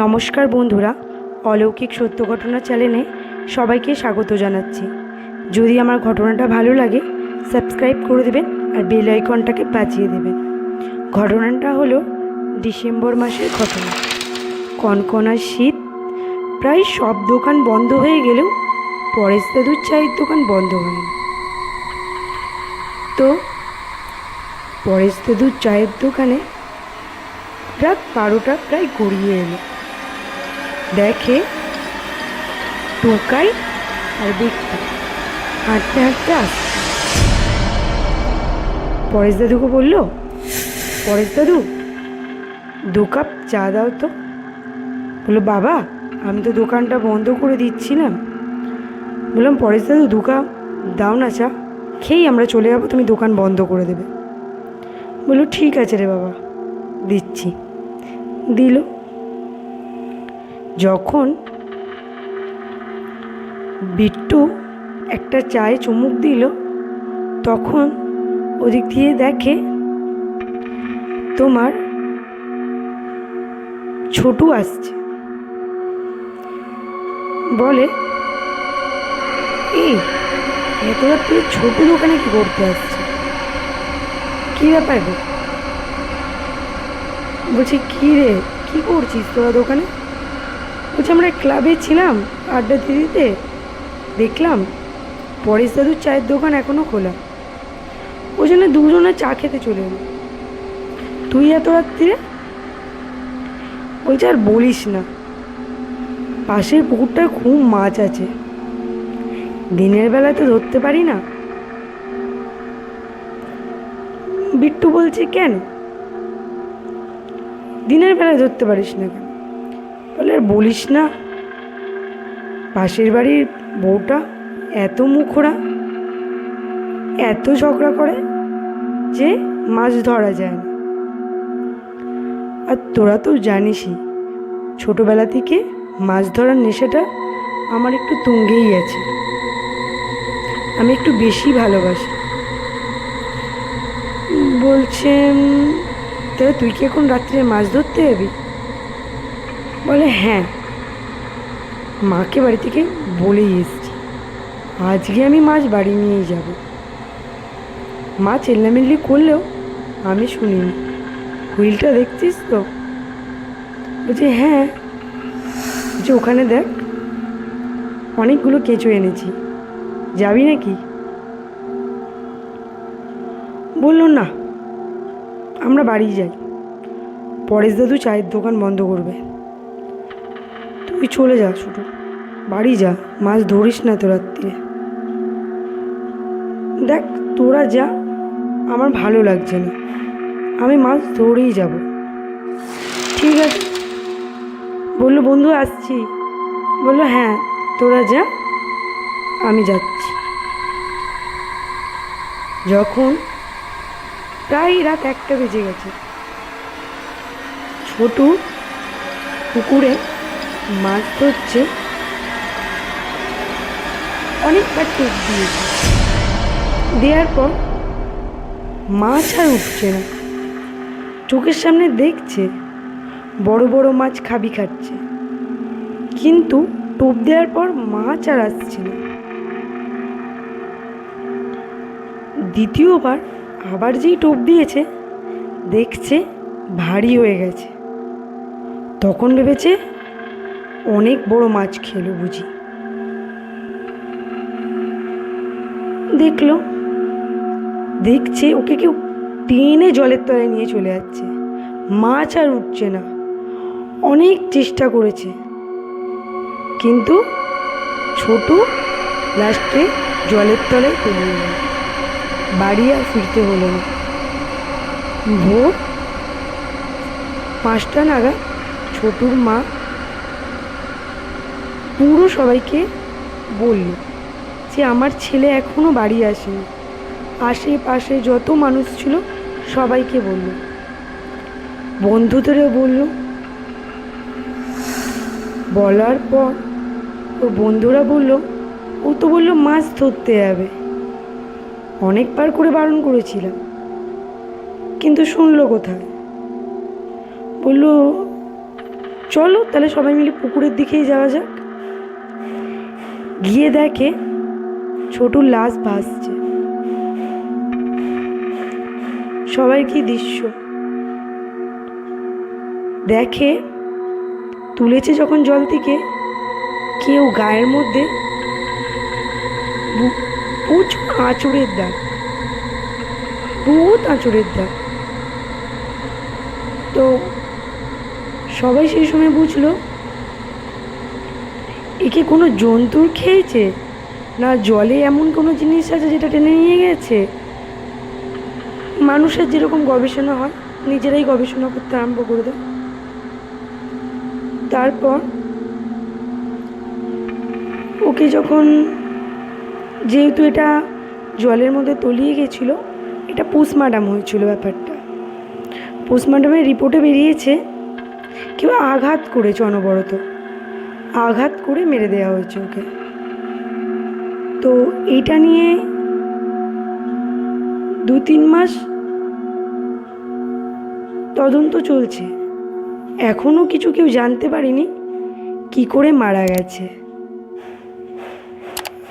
নমস্কার বন্ধুরা, অলৌকিক সত্য ঘটনা চ্যানেলে সবাইকে স্বাগত জানাচ্ছি। যদি আমার ঘটনাটা ভালো লাগে সাবস্ক্রাইব করে দেবেন আর বেল আইকনটাকে বাজিয়ে দেবেন। ঘটনাটা হলো ডিসেম্বর মাসের ঘটনা। কনকনা শীত, প্রায় সব দোকান বন্ধ হয়ে গেলেও পরেশ দাদুর চায়ের দোকান বন্ধ হয়নি। তো পরেশ দাদুর চায়ের দোকানে রাত 12টা প্রায় গড়িয়ে এলো। দেখে টোকাই আর ব্যক্তি হাঁটতে হাঁটতে আসছে। পরেশ দাদুকে বলল, পরেশ দাদু 2 কাপ চা দাও তো। বললো, বাবা আমি তো দোকানটা বন্ধ করে দিচ্ছিলাম। বললাম, পরেশ দাদু 2 কাপ দাও না চা, খেয়েই আমরা চলে যাবো, তুমি দোকান বন্ধ করে দেবে। বললো, ঠিক আছে রে বাবা, দিচ্ছি। দিল। যখন বিট্টু একটা চায়ে চুমুক দিল, তখন ওদিক দিয়ে দেখে তোমার ছোটু আসছে। বলে, এই এত রাত্রে ছোটু দোকানে কি করতে আসছে? কী ব্যাপার গো? বলছি, কী রে, কী করছিস তোরা দোকানে? বলছি, আমরা ক্লাবে ছিলাম আড্ডা দিতে, দেখলাম পরেশ দাদুর চায়ের দোকান এখনও খোলা। ওই জন্য দুজনে চা খেতে চলে এলো। তুই এত রাত্রিরে? বলছে, আর বলিস না, পাশের পুকুরটায় খুব মাছ আছে, দিনের বেলায় তো ধরতে পারি না। বিট্টু বলছে, কেন দিনের বেলায় ধরতে পারিস না কেন? বলে, আর বলিস না, পাশের বাড়ির বউটা এত মুখোড়া, এত ঝগড়া করে যে মাছ ধরা যায় না। আর তোরা তো জানিসই, ছোটোবেলা থেকে মাছ ধরার নেশাটা আমার একটু তুঙ্গেই আছে, আমি একটু বেশি ভালোবাসি। বলছে, তাহলে তুই কি এখন রাত্রে মাছ ধরতে যাবি? বলে, হ্যাঁ, মাকে বাড়ি থেকে বলেই এসছি, আজকে আমি মাছ বাড়ি নিয়েই যাব। মা চেল্লামিল্লি করলেও আমি শুনিনি। হুইলটা দেখছিস তো? বলছে, হ্যাঁ। বলছে, ওখানে দেখ, অনেকগুলো কেঁচো এনেছি, যাবি নাকি? বললো, না, আমরা বাড়ি যাই, পরেশ দাদু চায়ের দোকান বন্ধ করবে। তুই চলে যা, শুধু বাড়ি যা, মাছ ধরিস না তো রাত্রিরে। দেখ, তোরা যা, আমার ভালো লাগছে না, আমি মাছ ধরেই যাব। ঠিক আছে। বললো, বন্ধু আসছি। বললো, হ্যাঁ তোরা যা, আমি যাচ্ছি। যখন প্রায় রাত 1টা বেজে গেছে, ছোটু পুকুরে মাছ ধরছে, অনেকবার টেপ দিয়েছে, দেওয়ার পর মাছ আর উঠছে না। চোখের সামনে দেখছে বড় বড় মাছ খাবি খাচ্ছে, কিন্তু টোপ দেওয়ার পর মাছ আর আসছে না। দ্বিতীয়বার আবার যেই টোপ দিয়েছে, দেখছে ভারী হয়ে গেছে। তখন ভেবেছে অনেক বড় মাছ খেলো বুঝি। দেখছে ওকে কেউ টেনে জলের তলায় নিয়ে চলে যাচ্ছে, মাছ আর উঠছে না। অনেক চেষ্টা করেছে, কিন্তু ছোটু লাস্টে জলের তলায় তলিয়ে গেল। বাড়ি আর ফিরতে হলো না। ভোর 5টা নাগাদ ছোটুর মা পুরো সবাইকে বলল যে আমার ছেলে এখনও বাড়ি আসেনি। আশেপাশে যত মানুষ ছিল সবাইকে বলল, বন্ধুদেরও বলল। বলার পর ওর বন্ধুরা বলল, ও তো বললো মাছ ধরতে যাবে, অনেকবার করে বারণ করেছিলাম, কিন্তু শুনলো কোথায়। বললো, চলো তাহলে সবাই মিলে পুকুরের দিকেই যাওয়া যাক। গিয়ে দেখে ছোটুর লাশ ভাসছে। সবাই কি দৃশ্য দেখে, তুলেছে যখন জল থেকে, কেউ গায়ের মধ্যে প্রচুর আঁচড়ের দাগ, বহুত আঁচড়ের দাগ। তো সবাই সেই সময় বুঝলো একে কোনো জন্তুর খেয়েছে, না জলে এমন কোনো জিনিস আছে যেটা টেনে নিয়ে গেছে। মানুষের যেরকম গবেষণা হয়, নিজেরাই গবেষণা করতে আরম্ভ করে দেয়। তারপর ওকে যখন, যেহেতু এটা জলের মধ্যে তলিয়ে গেছিল, এটা পোস্টমর্টম হয়েছিল ব্যাপারটা। পোস্টমর্টমের রিপোর্টে বেরিয়েছে কেউ আঘাত করেছে, অনবরত আঘাত করে মেরে দেওয়া হয়েছে ওকে। তো এইটা নিয়ে 2-3 মাস তদন্ত চলছে, এখনও কিছু কেউ জানতে পারেনি কি করে মারা গেছে।